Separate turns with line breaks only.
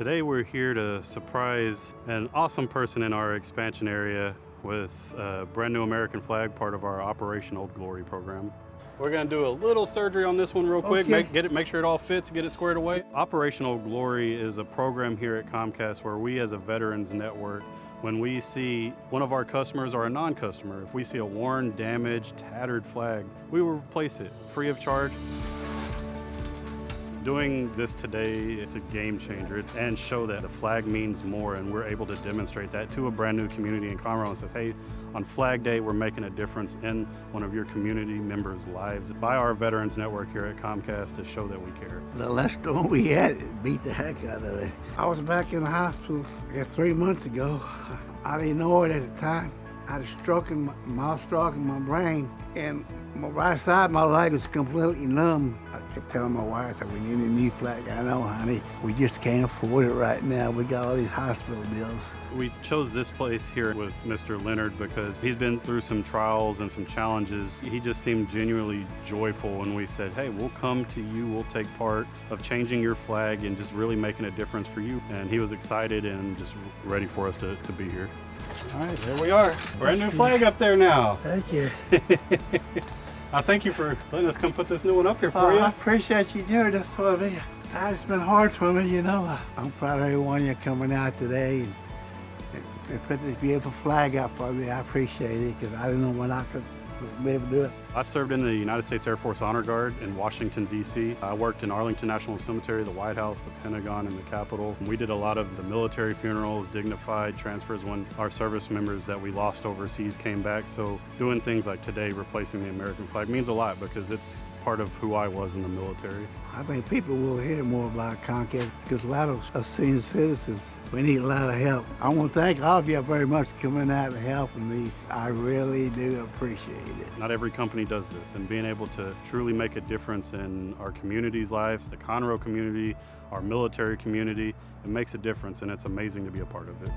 Today we're here to surprise an awesome person in our expansion area with a brand new American flag, part of our Operation Old Glory program. We're going to do a little surgery on this one real quick,
Okay.
make sure it all fits, get it squared away. Operation Old Glory is a program here at Comcast where we as a veterans network, when we see one of our customers or a non-customer, if we see a worn, damaged, tattered flag, we will replace it free of charge. Doing this today, it's a game changer and show that the flag means more, and we're able to demonstrate that to a brand new community in Conroe and says, hey, on Flag Day, we're making a difference in one of your community members' lives by our Veterans Network here at Comcast to show that we care.
The last storm we had, it beat the heck out of it. I was back in the hospital 3 months ago. I didn't know it at the time. I had a stroke in mild stroke in my brain, and my right side, my leg was completely numb. I kept telling my wife that we need a new flag. I know, honey, we just can't afford it right now. We got all these hospital bills.
We chose this place here with Mr. Leonard because he's been through some trials and some challenges. He just seemed genuinely joyful when we said, hey, we'll come to you, we'll take part of changing your flag and just really making a difference for you. And he was excited and just ready for us to be here. All right, there we are. Brand new flag up there now.
Thank you.
I thank you for letting us come put this new one up here for you.
I appreciate you doing this for me. It's been hard for me, you know. I'm proud of everyone you're coming out today and put this beautiful flag out for me. I appreciate it because I didn't know when I could be able to do it.
I served in the United States Air Force Honor Guard in Washington, D.C. I worked in Arlington National Cemetery, the White House, the Pentagon, and the Capitol. We did a lot of the military funerals, dignified transfers when our service members that we lost overseas came back. So doing things like today, replacing the American flag, means a lot because it's part of who I was in the military.
I think people will hear more about Comcast because a lot of us senior citizens, we need a lot of help. I want to thank all of you very much for coming out and helping me. I really do appreciate it.
Not every company does this, and being able to truly make a difference in our community's lives, the Conroe community, our military community, it makes a difference, and it's amazing to be a part of it.